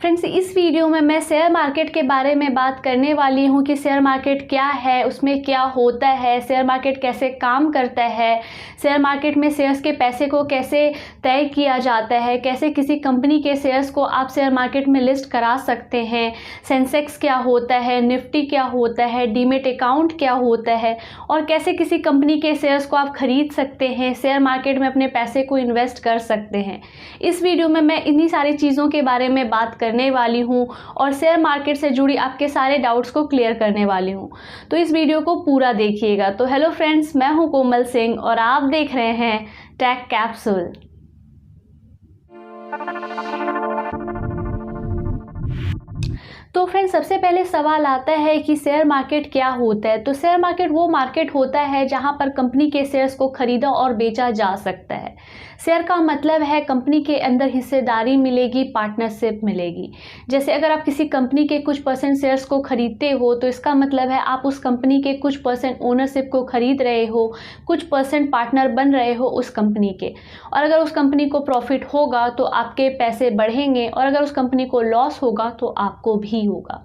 Friends, इस video में मैं शेयर मार्केट के बारे में बात करने वाली हूँ कि शेयर मार्केट क्या है, उसमें क्या होता है, शेयर मार्केट कैसे काम करता है, शेयर मार्केट में शेयर्स के पैसे को कैसे तय किया जाता है, कैसे किसी कंपनी के शेयर्स को आप शेयर मार्केट में लिस्ट करा सकते हैं, सेंसेक्स क्या होता है, निफ्टी क्या होता है, डीमेट अकाउंट क्या होता है और कैसे किसी कंपनी के शेयर्स को आप खरीद सकते हैं, शेयर मार्केट में अपने पैसे को इन्वेस्ट कर सकते हैं। इस वीडियो में मैं इन्हीं सारी चीज़ों के बारे में बात करने वाली हूँ और शेयर मार्केट से जुड़ी आपके सारे डाउट्स को क्लियर करने वाली हूँ, तो इस वीडियो को पूरा देखिएगा। तो हेलो फ्रेंड्स, मैं हूँ कोमल सिंह और आप देख रहे हैं टेक कैप्सूल। तो फ्रेंड्स, सबसे पहले सवाल आता है कि शेयर मार्केट क्या होता है। तो शेयर मार्केट वो मार्केट होता है जहां पर कंपनी के शेयर्स को खरीदा और बेचा जा सकता है। शेयर का मतलब है कंपनी के अंदर हिस्सेदारी मिलेगी, पार्टनरशिप मिलेगी। जैसे अगर आप किसी कंपनी के कुछ परसेंट शेयर्स को खरीदते हो तो इसका मतलब है आप उस कंपनी के कुछ परसेंट ओनरशिप को खरीद रहे हो, कुछ परसेंट पार्टनर बन रहे हो उस कंपनी के। और अगर उस कंपनी को प्रॉफिट होगा तो आपके पैसे बढ़ेंगे और अगर उस कंपनी को लॉस होगा तो आपको भी होगा।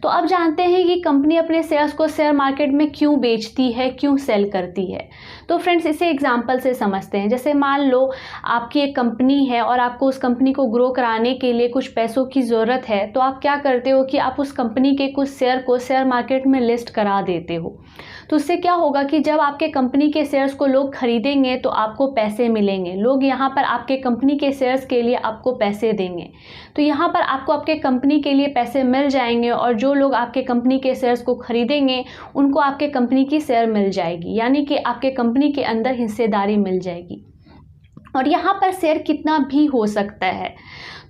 तो अब जानते हैं कि कंपनी अपने शेयर्स को शेयर मार्केट में क्यों बेचती है, क्यों सेल करती है। तो फ्रेंड्स, इसे एग्जांपल से समझते हैं। जैसे मान लो आपकी एक कंपनी है और आपको उस कंपनी को ग्रो कराने के लिए कुछ पैसों की ज़रूरत है, तो आप क्या करते हो कि आप उस कंपनी के कुछ शेयर को शेयर मार्केट में लिस्ट करा देते हो। तो उससे क्या होगा कि जब आपके कंपनी के शेयर्स को लोग खरीदेंगे तो आपको पैसे मिलेंगे, लोग यहाँ पर आपके कंपनी के शेयर्स के लिए आपको पैसे देंगे। तो यहाँ पर आपको आपके कंपनी के लिए पैसे मिल जाएंगे और जो लोग आपके कंपनी के शेयर्स को खरीदेंगे उनको आपके कंपनी की शेयर मिल जाएगी, यानी कि आपके कंपनी के अंदर हिस्सेदारी मिल जाएगी। और यहाँ पर शेयर कितना भी हो सकता है।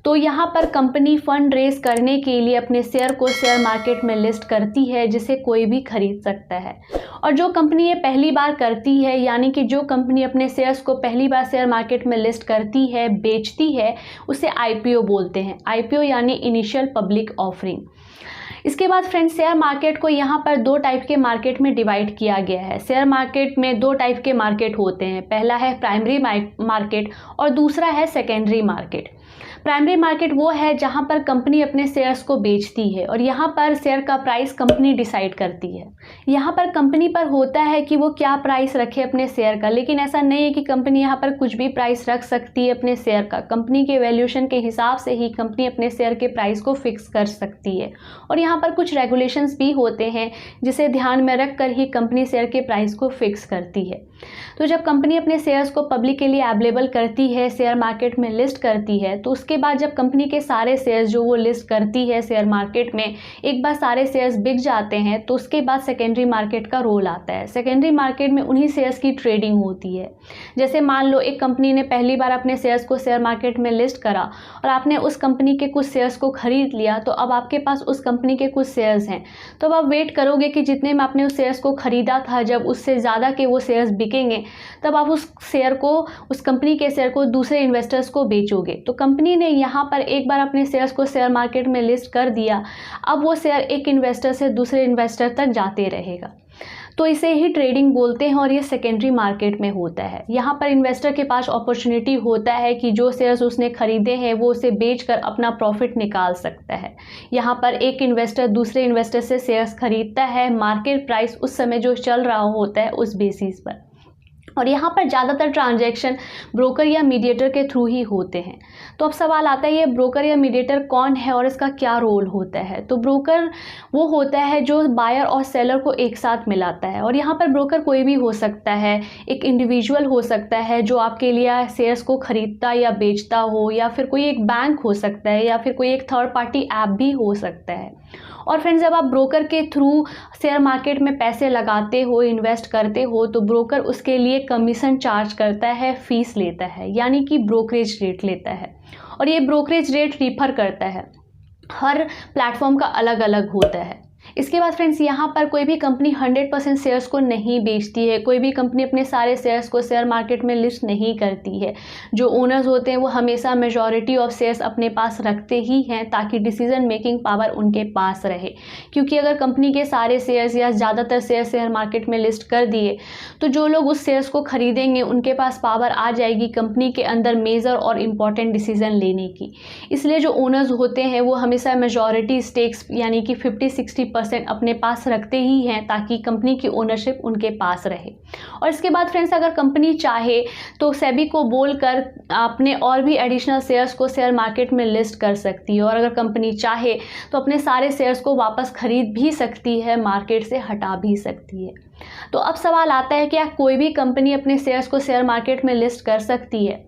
तो यहाँ पर कंपनी फंड रेज करने के लिए अपने शेयर को शेयर मार्केट में लिस्ट करती है, जिसे कोई भी खरीद सकता है। और जो कंपनी ये पहली बार करती है, यानी कि जो कंपनी अपने शेयर्स को पहली बार शेयर मार्केट में लिस्ट करती है, बेचती है, उसे आईपीओ बोलते हैं। आईपीओ यानी इनिशियल पब्लिक ऑफरिंग। इसके बाद फ्रेंड्स, शेयर मार्केट को यहाँ पर दो टाइप के मार्केट में डिवाइड किया गया है। शेयर मार्केट में दो टाइप के मार्केट होते हैं। पहला है प्राइमरी मार्केट और दूसरा है सेकेंडरी मार्केट। प्राइमरी मार्केट वो है जहाँ पर कंपनी अपने शेयर्स को बेचती है और यहाँ पर शेयर का प्राइस कंपनी डिसाइड करती है। यहाँ पर कंपनी पर होता है कि वो क्या प्राइस रखे अपने शेयर का, लेकिन ऐसा नहीं है कि कंपनी यहाँ पर कुछ भी प्राइस रख सकती है अपने शेयर का। कंपनी के वैल्यूएशन के हिसाब से ही कंपनी अपने शेयर के प्राइस को फिक्स कर सकती है और यहाँ पर कुछ रेगुलेशंस भी होते हैं जिसे ध्यान में रख कर ही कंपनी शेयर के प्राइस को फिक्स करती है। तो जब कंपनी अपने शेयर्स को पब्लिक के लिए अवेलेबल करती है, शेयर मार्केट में लिस्ट करती है, तो उसके बाद जब कंपनी के सारे शेयर्स जो वो लिस्ट करती है शेयर मार्केट में, एक बार सारे शेयर्स बिक जाते हैं, तो उसके बाद सेकेंडरी मार्केट का रोल आता है। सेकेंडरी मार्केट में उन्हीं शेयर्स की ट्रेडिंग होती है। जैसे मान लो एक कंपनी ने पहली बार अपने शेयर्स को शेयर मार्केट में लिस्ट करा और आपने उस कंपनी के कुछ शेयर्स को खरीद लिया, तो अब आपके पास उस कंपनी के कुछ शेयर्स हैं। तो अब आप वेट करोगे कि जितने में आपने उस शेयर्स को खरीदा था, जब उससे ज़्यादा के वो शेयर्स बिकेंगे, तब आप उस शेयर को, उस कंपनी के शेयर को दूसरे इन्वेस्टर्स को बेचोगे। तो कंपनी ने यहाँ पर एक बार अपने शेयर्स को शेयर मार्केट में लिस्ट कर दिया, अब वो शेयर एक इन्वेस्टर से दूसरे इन्वेस्टर तक जाते रहेगा। तो इसे ही ट्रेडिंग बोलते हैं और ये सेकेंडरी मार्केट में होता है। यहाँ पर इन्वेस्टर के पास अपॉर्चुनिटी होता है कि जो शेयर्स उसने खरीदे हैं वो उसे बेचकर अपना प्रॉफिट निकाल सकता है। यहाँ पर एक इन्वेस्टर दूसरे इन्वेस्टर से शेयर्स खरीदता है, मार्केट प्राइस उस समय जो चल रहा होता है उस बेसिस पर। और यहाँ पर ज़्यादातर ट्रांजैक्शन ब्रोकर या मीडिएटर के थ्रू ही होते हैं। तो अब सवाल आता है, ये ब्रोकर या मीडिएटर कौन है और इसका क्या रोल होता है। तो ब्रोकर वो होता है जो बायर और सेलर को एक साथ मिलाता है। और यहाँ पर ब्रोकर कोई भी हो सकता है, एक इंडिविजुअल हो सकता है जो आपके लिए शेयर्स को खरीदता या बेचता हो, या फिर कोई एक बैंक हो सकता है, या फिर कोई एक थर्ड पार्टी ऐप भी हो सकता है। और फ्रेंड्स, जब आप ब्रोकर के थ्रू शेयर मार्केट में पैसे लगाते हो, इन्वेस्ट करते हो, तो ब्रोकर उसके लिए कमीशन चार्ज करता है, फीस लेता है, यानी कि ब्रोकरेज रेट लेता है। और ये ब्रोकरेज रेट डिफर करता है, हर प्लेटफॉर्म का अलग अलग होता है। इसके बाद फ्रेंड्स यहाँ पर कोई भी कंपनी 100% शेयर्स को नहीं बेचती है, कोई भी कंपनी अपने सारे शेयर्स को शेयर मार्केट में लिस्ट नहीं करती है। जो ओनर्स होते हैं वो हमेशा मेजॉरिटी ऑफ शेयर्स अपने पास रखते ही हैं ताकि डिसीजन मेकिंग पावर उनके पास रहे, क्योंकि अगर कंपनी के सारे शेयर्स या ज़्यादातर शेयर्स शेयर मार्केट में लिस्ट कर दिए तो जो लोग उस शेयर्स को खरीदेंगे उनके पास पावर आ जाएगी कंपनी के अंदर मेजर और इम्पॉर्टेंट डिसीजन लेने की। इसलिए जो ओनर्स होते हैं वो हमेशा मेजॉरिटी स्टेक्स यानी कि 50-60% अपने पास रखते ही हैं ताकि कंपनी की ओनरशिप उनके पास रहे। और इसके बाद फ्रेंड्स अगर कंपनी चाहे तो सेबी को बोलकर अपने और भी एडिशनल शेयर्स को शेयर मार्केट में लिस्ट कर सकती है, और अगर कंपनी चाहे तो अपने सारे शेयर्स को वापस खरीद भी सकती है, मार्केट से हटा भी सकती है। तो अब सवाल आता है कि क्या कोई भी कंपनी अपने शेयर्स को शेयर मार्केट में लिस्ट कर सकती है?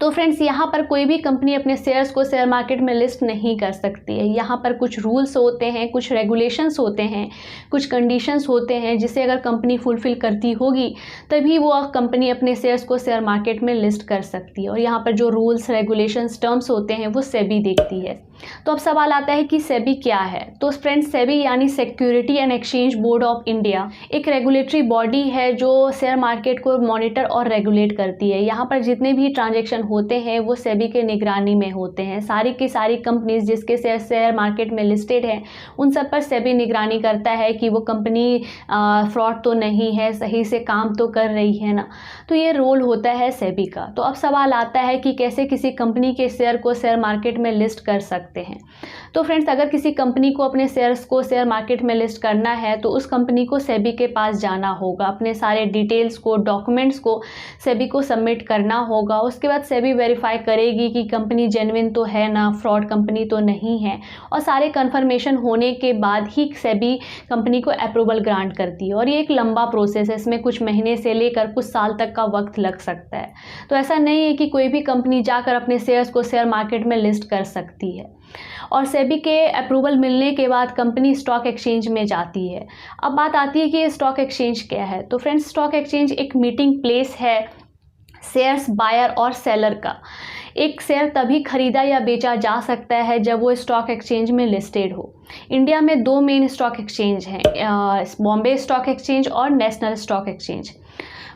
तो फ्रेंड्स यहाँ पर कोई भी कंपनी अपने शेयर्स को शेयर मार्केट में लिस्ट नहीं कर सकती है। यहाँ पर कुछ रूल्स होते हैं, कुछ रेगुलेशंस होते हैं, कुछ कंडीशंस होते हैं जिसे अगर कंपनी फुलफ़िल करती होगी तभी वो कंपनी अपने शेयर्स को शेयर मार्केट में लिस्ट कर सकती है। और यहाँ पर जो रूल्स रेगुलेशंस टर्म्स होते हैं वो सेबी देखती है। तो अब सवाल आता है कि सेबी क्या है? तो फ्रेंड्स सेबी यानी security and exchange board of India एक रेगुलेटरी बॉडी है जो शेयर मार्केट को मॉनिटर और रेगुलेट करती है। यहाँ पर जितने भी ट्रांजैक्शन होते हैं वो सेबी के निगरानी में होते हैं। सारी की सारी कंपनीज जिसके शेयर मार्केट में लिस्टेड हैं उन सब पर सेबी निगरानी करता है कि वो कंपनी फ्रॉड तो नहीं है, सही से काम तो कर रही है ना। तो ये रोल होता है सेबी का। तो अब सवाल आता है कि कैसे किसी कंपनी के शेयर को शेयर मार्केट में लिस्ट कर सकते हैं। तो फ्रेंड्स अगर किसी कंपनी को अपने शेयर्स को शेयर मार्केट में लिस्ट करना है तो उस कंपनी को सेबी के पास जाना होगा, अपने सारे डिटेल्स को, डॉक्यूमेंट्स को सेबी को सबमिट करना होगा। उसके बाद सेबी वेरीफाई करेगी कि कंपनी जेन्युइन तो है ना, फ्रॉड कंपनी तो नहीं है, और सारे कन्फर्मेशन होने के बाद ही सेबी कंपनी को अप्रूवल ग्रांट करती है। और ये एक लंबा प्रोसेस है, इसमें कुछ महीने से लेकर कुछ साल तक का वक्त लग सकता है। तो ऐसा नहीं है कि कोई भी कंपनी जाकर अपने शेयर्स को शेयर मार्केट में लिस्ट कर सकती है। और सेबी के अप्रूवल मिलने के बाद कंपनी स्टॉक एक्सचेंज में जाती है। अब बात आती है कि स्टॉक एक्सचेंज क्या है। तो फ्रेंड्स स्टॉक एक्सचेंज एक मीटिंग प्लेस है शेयर्स बायर और सेलर का। एक शेयर तभी खरीदा या बेचा जा सकता है जब वो स्टॉक एक्सचेंज में लिस्टेड हो। इंडिया में दो मेन स्टॉक एक्सचेंज हैं, बॉम्बे स्टॉक एक्सचेंज और national stock exchange.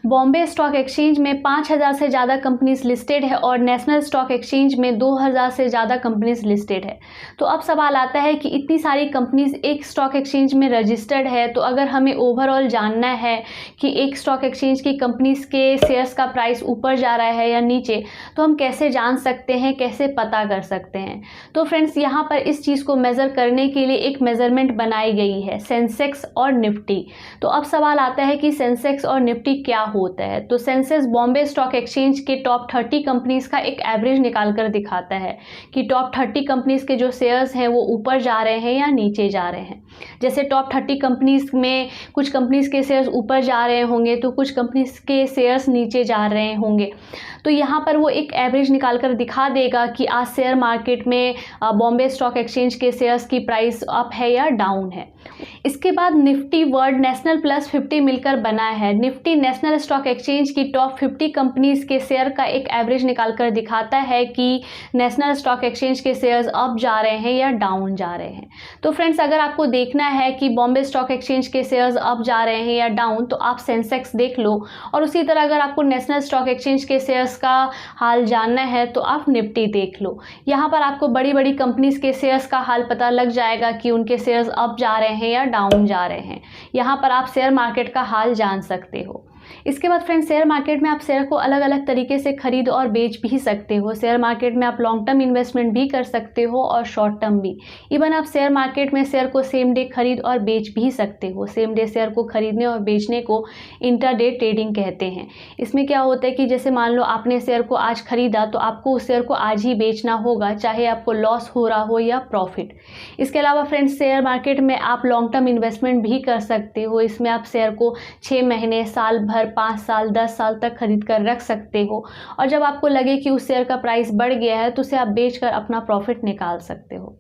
Bombay stock exchange में 5000 से ज़्यादा कंपनीज लिस्टेड है और नेशनल स्टॉक एक्सचेंज में 2000 से ज़्यादा कंपनीज लिस्टेड है। तो अब सवाल आता है कि इतनी सारी कंपनीज एक स्टॉक एक्सचेंज में रजिस्टर्ड है, तो अगर हमें ओवरऑल जानना है कि एक स्टॉक एक्सचेंज की कंपनीज के शेयर्स का प्राइस ऊपर जा रहा है या नीचे, तो हम कैसे जान सकते हैं, कैसे पता कर सकते हैं? तो फ्रेंड्स यहाँ पर इस चीज़ को मेज़र करने के लिए एक मेज़रमेंट बनाई गई है, सेंसेक्स और निफ्टी। तो अब सवाल आता है कि सेंसेक्स और निफ्टी क्या होता है? तो सेंसेक्स बॉम्बे स्टॉक एक्सचेंज के टॉप 30 कंपनीज का एक एवरेज निकाल कर दिखाता है कि टॉप 30 कंपनीज के जो शेयर्स हैं वो ऊपर जा रहे हैं या नीचे जा रहे हैं। जैसे टॉप 30 कंपनीज में कुछ कंपनीज के शेयर्स ऊपर जा रहे होंगे तो कुछ कंपनीज के शेयर्स नीचे जा रहे होंगे। तो यहाँ पर वो एक एवरेज निकाल कर दिखा देगा कि आज शेयर मार्केट में बॉम्बे स्टॉक एक्सचेंज के शेयर्स की प्राइस अप है या डाउन है। इसके बाद निफ्टी वर्ड नेशनल प्लस 50 मिलकर बना है। निफ्टी नेशनल स्टॉक एक्सचेंज की टॉप 50 कंपनीज के शेयर का एक एवरेज निकाल कर दिखाता है कि नेशनल स्टॉक एक्सचेंज के शेयर्स अप जा रहे हैं या डाउन जा रहे हैं। तो फ्रेंड्स अगर आपको देखना है कि बॉम्बे स्टॉक एक्सचेंज के शेयर्स अप जा रहे हैं या डाउन तो आप सेंसेक्स देख लो, और उसी तरह अगर आपको नेशनल स्टॉक एक्सचेंज के शेयर्स का हाल जानना है तो आप निफ्टी देख लो। यहाँ पर आपको बड़ी बड़ी कंपनीज के शेयर्स का हाल पता लग जाएगा कि उनके शेयर्स अप जा रहे हैं या डाउन जा रहे हैं। यहाँ पर आप शेयर मार्केट का हाल जान सकते हो। इसके बाद फ्रेंड्स शेयर मार्केट में आप शेयर को अलग अलग तरीके से खरीद और बेच भी सकते हो। शेयर मार्केट में आप लॉन्ग टर्म इन्वेस्टमेंट भी कर सकते हो और शॉर्ट टर्म भी। इवन आप शेयर मार्केट में शेयर को सेम डे खरीद और बेच भी सकते हो। सेम डे शेयर को खरीदने और बेचने को इंट्राडे ट्रेडिंग कहते हैं। इसमें क्या होता है कि जैसे मान लो आपने शेयर को आज खरीदा तो आपको उस शेयर को आज ही बेचना होगा, चाहे आपको लॉस हो रहा हो या प्रॉफिट। इसके अलावा फ्रेंड्स शेयर मार्केट में आप लॉन्ग टर्म इन्वेस्टमेंट भी कर सकते हो। इसमें आप शेयर को 6 महीने, साल भर, 5 साल, 10 साल तक खरीद कर रख सकते हो, और जब आपको लगे कि उस शेयर का प्राइस बढ़ गया है तो उसे आप बेचकर अपना प्रॉफिट निकाल सकते हो।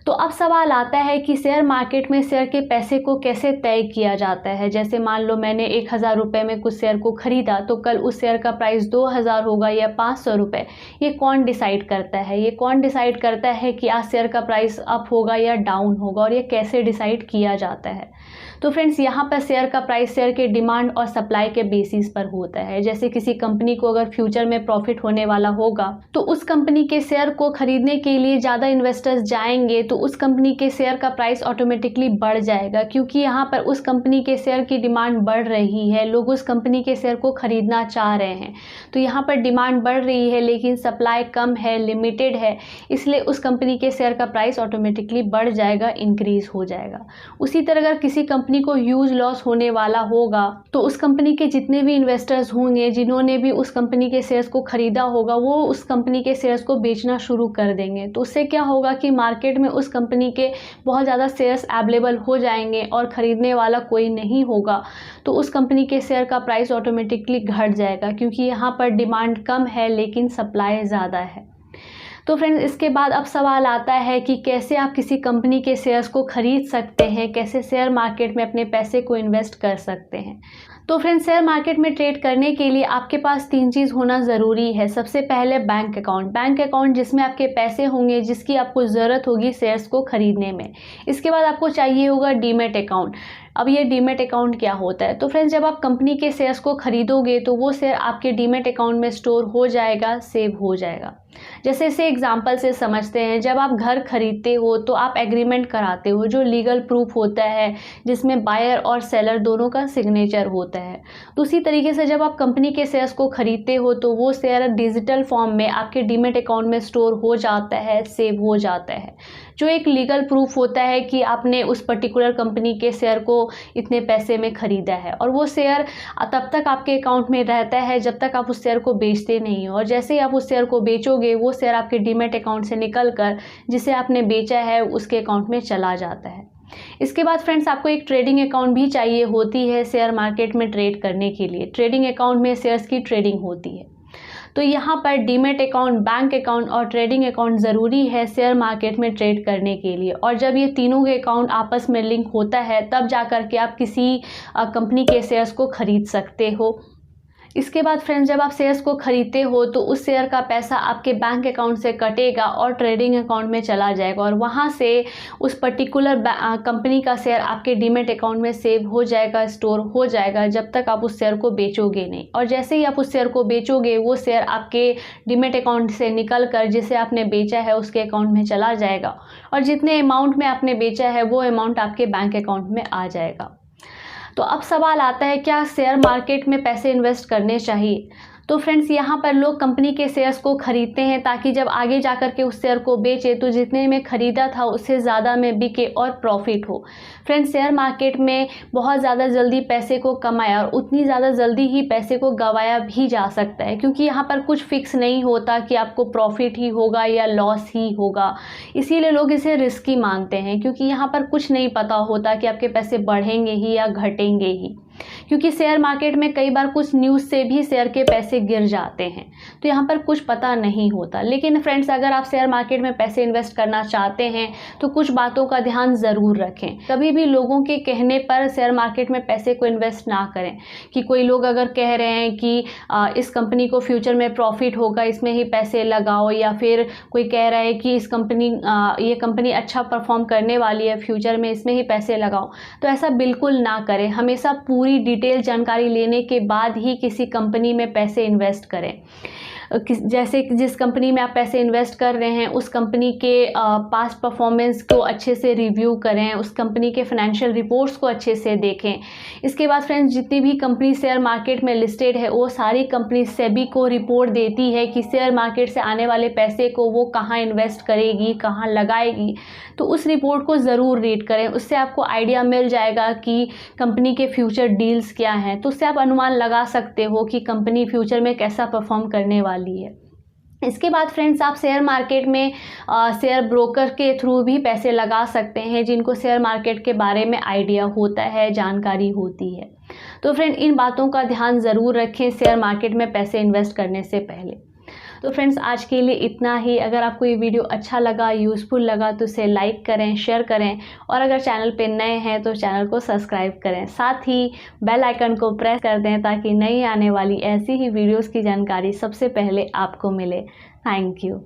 तो अब सवाल आता है कि शेयर मार्केट में शेयर के पैसे को कैसे तय किया जाता है। जैसे मान लो मैंने 1000 रुपये में कुछ शेयर को खरीदा, तो कल उस शेयर का प्राइस 2000 होगा या 500 रुपये, ये कौन डिसाइड करता है? ये कौन डिसाइड करता है कि आज शेयर का प्राइस अप होगा या डाउन होगा, और ये कैसे डिसाइड किया जाता है? तो फ्रेंड्स, यहाँ पर शेयर का प्राइस शेयर के डिमांड और सप्लाई के बेसिस पर होता है। जैसे किसी कंपनी को अगर फ्यूचर में प्रॉफिट होने वाला होगा, तो उस कंपनी के शेयर को खरीदने के लिए ज़्यादा इन्वेस्टर्स जाएंगे, तो उस कंपनी के शेयर का प्राइस ऑटोमेटिकली बढ़ जाएगा, क्योंकि यहाँ पर उस कंपनी के शेयर की डिमांड बढ़ रही है, लोग उस कंपनी के शेयर को खरीदना चाह रहे हैं। तो यहाँ पर डिमांड बढ़ रही है लेकिन सप्लाई कम है, लिमिटेड है, इसलिए उस कंपनी के शेयर का प्राइस ऑटोमेटिकली बढ़ जाएगा, इंक्रीज हो जाएगा। उसी तरह अगर किसी कंपनी को ह्यूज लॉस होने वाला होगा, तो उस कंपनी के जितने भी इन्वेस्टर्स होंगे, जिन्होंने भी उस कंपनी के शेयर्स को खरीदा होगा, वो उस कंपनी के शेयर्स को बेचना शुरू कर देंगे। तो उससे क्या होगा कि मार्केट में उस कंपनी के बहुत ज़्यादा शेयर्स अवेलेबल हो जाएंगे और ख़रीदने वाला कोई नहीं होगा, तो उस कंपनी के शेयर का प्राइस ऑटोमेटिकली घट जाएगा, क्योंकि यहाँ पर डिमांड कम है लेकिन सप्लाई ज़्यादा है। तो फ्रेंड्स, इसके बाद अब सवाल आता है कि कैसे आप किसी कंपनी के शेयर्स को खरीद सकते हैं, कैसे शेयर मार्केट में अपने पैसे को इन्वेस्ट कर सकते हैं। तो फ्रेंड्स, शेयर मार्केट में ट्रेड करने के लिए आपके पास 3 चीज़ होना ज़रूरी है। सबसे पहले बैंक अकाउंट जिसमें आपके पैसे होंगे, जिसकी आपको ज़रूरत होगी शेयर्स को खरीदने में। इसके बाद आपको चाहिए होगा डीमैट अकाउंट। अब ये डीमैट अकाउंट क्या होता है? तो फ्रेंड्स, जब आप कंपनी के शेयर्स को खरीदोगे तो वो शेयर आपके डीमैट अकाउंट में स्टोर हो जाएगा, सेव हो जाएगा। जैसे इसे एग्जांपल से समझते हैं, जब आप घर खरीदते हो तो आप एग्रीमेंट कराते हो, जो लीगल प्रूफ होता है, जिसमें बायर और सेलर दोनों का सिग्नेचर होता है। तो उसी तरीके से जब आप कंपनी के शेयर्स को खरीदते हो तो वो शेयर डिजिटल फॉर्म में आपके डीमैट अकाउंट में स्टोर हो जाता है, सेव हो जाता है, जो एक लीगल प्रूफ होता है कि आपने उस पर्टिकुलर कंपनी के शेयर को इतने पैसे में खरीदा है। और वो शेयर तब तक आपके अकाउंट में रहता है जब तक आप उस शेयर को बेचते नहीं हो, और जैसे ही आप उस शेयर को बेचोगे, वो शेयर आपके डीमैट अकाउंट से निकलकर जिसे आपने बेचा है उसके अकाउंट में चला जाता है। इसके बाद फ्रेंड्स, आपको एक ट्रेडिंग अकाउंट भी चाहिए होती है शेयर मार्केट में ट्रेड करने के लिए। ट्रेडिंग अकाउंट में शेयर्स की ट्रेडिंग होती है। तो यहाँ पर डीमैट अकाउंट, बैंक अकाउंट और ट्रेडिंग अकाउंट ज़रूरी है शेयर मार्केट में ट्रेड करने के लिए। और जब ये तीनों के अकाउंट आपस में लिंक होता है, तब जा कर के आप किसी कंपनी के शेयर्स को खरीद सकते हो। इसके बाद फ्रेंड्स, जब आप शेयर्स को खरीदते हो तो उस शेयर का पैसा आपके बैंक अकाउंट से कटेगा और ट्रेडिंग अकाउंट में चला जाएगा, और वहाँ से उस पर्टिकुलर कंपनी का शेयर आपके डीमैट अकाउंट में सेव हो जाएगा, स्टोर हो जाएगा, जब तक आप उस शेयर को बेचोगे नहीं। और जैसे ही आप उस शेयर को बेचोगे, वो शेयर आपके डीमैट अकाउंट से निकल कर जिसे आपने बेचा है उसके अकाउंट में चला जाएगा, और जितने अमाउंट में आपने बेचा है वो अमाउंट आपके बैंक अकाउंट में आ जाएगा। तो अब सवाल आता है, क्या शेयर मार्केट में पैसे इन्वेस्ट करने चाहिए? तो फ्रेंड्स, यहाँ पर लोग कंपनी के शेयर्स को खरीदते हैं ताकि जब आगे जाकर के उस शेयर को बेचे तो जितने में ख़रीदा था उससे ज़्यादा में बिके और प्रॉफिट हो। फ्रेंड्स, शेयर मार्केट में बहुत ज़्यादा जल्दी पैसे को कमाया और उतनी ज़्यादा जल्दी ही पैसे को गंवाया भी जा सकता है, क्योंकि यहाँ पर कुछ फिक्स नहीं होता कि आपको प्रॉफिट ही होगा या लॉस ही होगा। इसीलिए लोग इसे रिस्की मानते हैं, क्योंकि यहाँ पर कुछ नहीं पता होता कि आपके पैसे बढ़ेंगे ही या घटेंगे ही। क्योंकि शेयर मार्केट में कई बार कुछ न्यूज़ से भी शेयर के पैसे गिर जाते हैं, तो यहाँ पर कुछ पता नहीं होता। लेकिन फ्रेंड्स, अगर आप शेयर मार्केट में पैसे इन्वेस्ट करना चाहते हैं तो कुछ बातों का ध्यान ज़रूर रखें। कभी भी लोगों के कहने पर शेयर मार्केट में पैसे को इन्वेस्ट ना करें। कि कोई लोग अगर कह रहे हैं कि इस कंपनी को फ्यूचर में प्रॉफिट होगा, इसमें ही पैसे लगाओ, या फिर कोई कह रहा है कि ये कंपनी अच्छा परफॉर्म करने वाली है फ्यूचर में, इसमें ही पैसे लगाओ, तो ऐसा बिल्कुल ना करें। हमेशा पूरी डिटेल जानकारी लेने के बाद ही किसी कंपनी में पैसे इन्वेस्ट करें। जैसे जिस कंपनी में आप पैसे इन्वेस्ट कर रहे हैं उस कंपनी के पास्ट परफॉर्मेंस को अच्छे से रिव्यू करें, उस कंपनी के फाइनेंशियल रिपोर्ट्स को अच्छे से देखें। इसके बाद फ्रेंड्स, जितनी भी कंपनी शेयर मार्केट में लिस्टेड है वो सारी कंपनी सेबी को रिपोर्ट देती है कि शेयर मार्केट से आने वाले पैसे को वो कहाँ इन्वेस्ट करेगी, कहाँ लगाएगी। तो उस रिपोर्ट को ज़रूर रीड करें, उससे आपको आइडिया मिल जाएगा कि कंपनी के फ्यूचर डील्स क्या हैं। तो उससे आप अनुमान लगा सकते हो कि कंपनी फ्यूचर में कैसा परफॉर्म करने वाली है। इसके बाद फ्रेंड्स, आप शेयर मार्केट में शेयर ब्रोकर के थ्रू भी पैसे लगा सकते हैं, जिनको शेयर मार्केट के बारे में आइडिया होता है, जानकारी होती है। तो फ्रेंड, इन बातों का ध्यान ज़रूर रखें शेयर मार्केट में पैसे इन्वेस्ट करने से पहले। तो फ्रेंड्स आज के लिए इतना ही। अगर आपको ये वीडियो अच्छा लगा, यूज़फुल लगा तो इसे लाइक करें, शेयर करें और अगर चैनल पे नए हैं तो चैनल को सब्सक्राइब करें। साथ ही बेल आइकन को प्रेस कर दें ताकि नई आने वाली ऐसी ही वीडियोस की जानकारी सबसे पहले आपको मिले। Thank you.